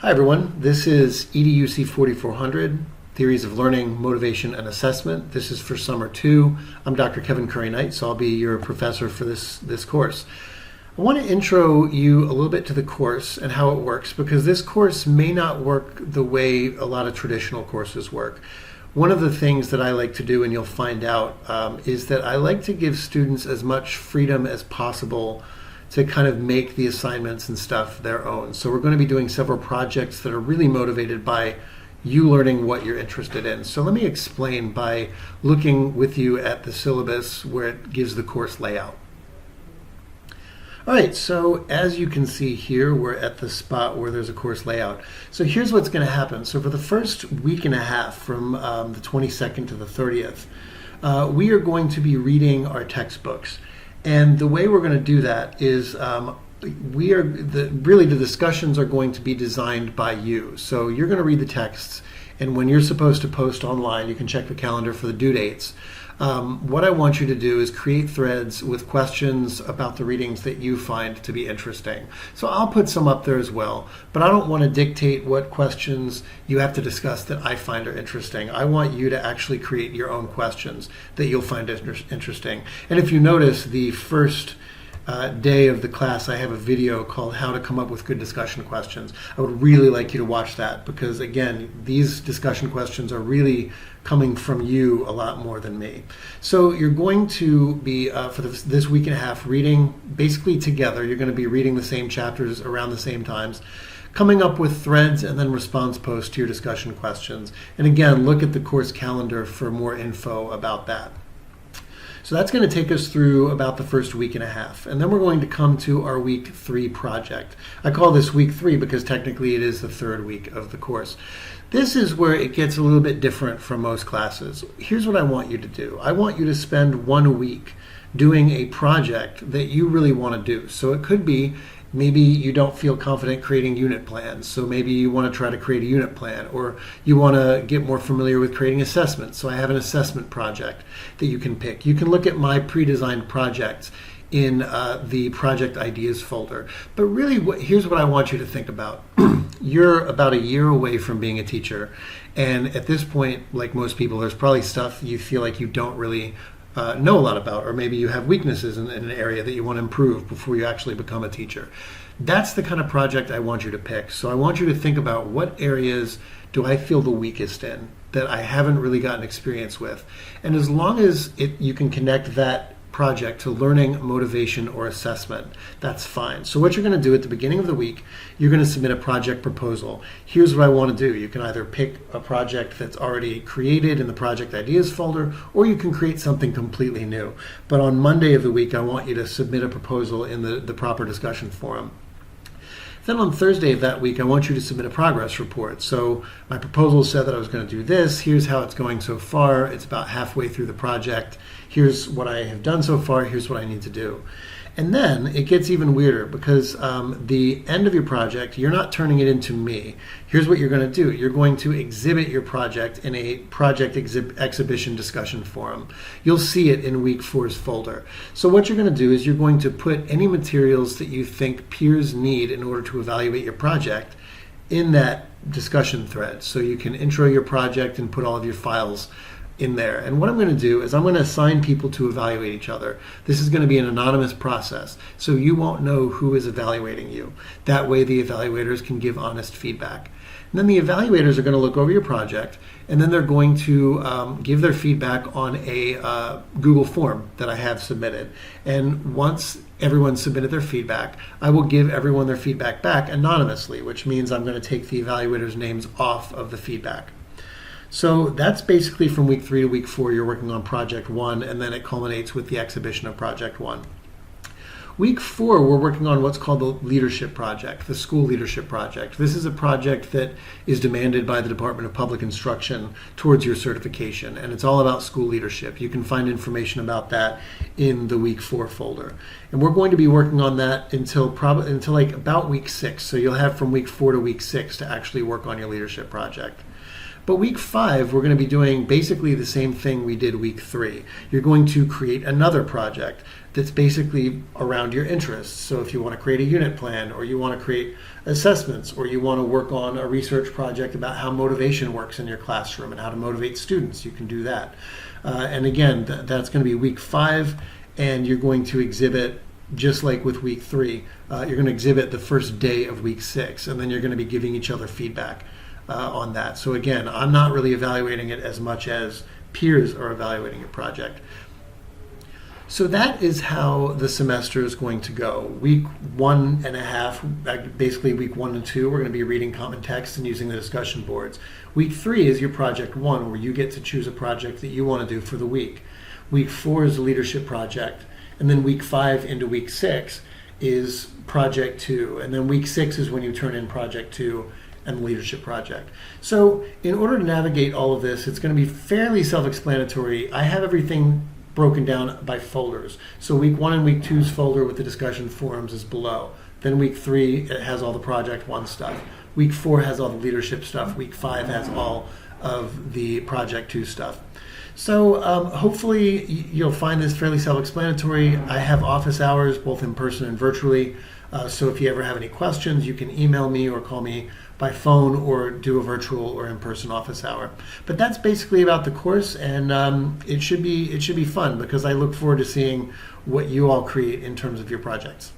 Hi everyone, this is EDUC4400, Theories of Learning, Motivation, and Assessment. This is for Summer 2. I'm Dr. Kevin Currie-Knight, so I'll be your professor for this course. I want to intro you a little bit to the course and how it works, because this course may not work the way a lot of traditional courses work. One of the things that I like to do, and you'll find out, is that I like to give students as much freedom as possible to kind of make the assignments and stuff their own. So we're going to be doing several projects that are really motivated by you learning what you're interested in. So let me explain by looking with you at the syllabus where it gives the course layout. All right, so as you can see here, we're at the spot where there's a course layout. So here's what's going to happen. So for the first week and a half, from the 22nd to the 30th, we are going to be reading our textbooks. And the way we're going to do that is really the discussions are going to be designed by you. So you're going to read the texts, and when you're supposed to post online, you can check the calendar for the due dates. What I want you to do is create threads with questions about the readings that you find to be interesting. So I'll put some up there as well, but I don't want to dictate what questions you have to discuss that I find are interesting. I want you to actually create your own questions that you'll find interesting. And if you notice, the first day of the class, I have a video called How to Come Up with Good Discussion Questions. I would really like you to watch that, because again, these discussion questions are really coming from you a lot more than me. So you're going to be, for this week and a half, reading basically together. You're going to be reading the same chapters around the same times, coming up with threads and then response posts to your discussion questions. And again, look at the course calendar for more info about that. So that's going to take us through about the first week and a half. And then we're going to come to our week 3 project. I call this week 3 because technically it is the third week of the course. This is where it gets a little bit different from most classes. Here's what I want you to do. I want you to spend 1 week doing a project that you really want to do. So it could be, maybe you don't feel confident creating unit plans, so maybe you want to try to create a unit plan, or you want to get more familiar with creating assessments. So I have an assessment project that you can pick. You can look at my pre-designed projects in the project ideas folder. But really, here's what I want you to think about. You're about a year away from being a teacher, and at this point, like most people, there's probably stuff you feel like you don't really know a lot about, or maybe you have weaknesses in an area that you want to improve before you actually become a teacher. That's the kind of project I want you to pick. So I want you to think about, what areas do I feel the weakest in that I haven't really gotten experience with? And as long as you can connect that project to learning, motivation, or assessment, that's fine. So what you're going to do at the beginning of the week, you're going to submit a project proposal. Here's what I want to do. You can either pick a project that's already created in the project ideas folder, or you can create something completely new. But on Monday of the week, I want you to submit a proposal in the proper discussion forum. Then on Thursday of that week, I want you to submit a progress report. So my proposal said that I was going to do this. Here's how it's going so far. It's about halfway through the project. Here's what I have done so far. Here's what I need to do. And then it gets even weirder, because the end of your project, you're not turning it into me. Here's what you're going to do. You're going to exhibit your project in a project exhibition discussion forum. You'll see it in week 4's folder. So what you're going to do is you're going to put any materials that you think peers need in order to evaluate your project in that discussion thread. So you can intro your project and put all of your files in there. And what I'm going to do is I'm going to assign people to evaluate each other. This is going to be an anonymous process, so you won't know who is evaluating you. That way the evaluators can give honest feedback. And then the evaluators are going to look over your project, and then they're going to give their feedback on a Google form that I have submitted. And once everyone submitted their feedback, I will give everyone their feedback back anonymously, which means I'm going to take the evaluators' names off of the feedback. So that's basically from week 3 to week 4, you're working on project 1, and then it culminates with the exhibition of project 1. Week 4, we're working on what's called the leadership project, the school leadership project. This is a project that is demanded by the Department of Public Instruction towards your certification, and it's all about school leadership. You can find information about that in the week 4 folder. And we're going to be working on that until like about week 6. So you'll have from week 4 to week 6 to actually work on your leadership project. But week 5, we're going to be doing basically the same thing we did week 3. You're going to create another project that's basically around your interests. So if you want to create a unit plan, or you want to create assessments, or you want to work on a research project about how motivation works in your classroom and how to motivate students, you can do that. And again, that's going to be week 5, and you're going to exhibit, just like with week 3, you're going to exhibit the first day of week 6, and then you're going to be giving each other feedback on that. So again, I'm not really evaluating it as much as peers are evaluating your project. So that is how the semester is going to go. Week 1.5, basically week 1 and 2, we're going to be reading common text and using the discussion boards. Week 3 is your project 1, where you get to choose a project that you want to do for the week. Week 4 is the leadership project. And then week 5 into week 6 is project 2. And then week 6 is when you turn in project 2 and the leadership project. So in order to navigate all of this, it's going to be fairly self-explanatory. I have everything broken down by folders. So week 1 and week 2's folder with the discussion forums is below. Then week 3, it has all the project 1 stuff. Week 4 has all the leadership stuff. Week 5 has all of the project 2 stuff. So hopefully you'll find this fairly self-explanatory. I have office hours both in person and virtually. So if you ever have any questions, you can email me or call me by phone or do a virtual or in-person office hour. But that's basically about the course, and it should be fun, because I look forward to seeing what you all create in terms of your projects.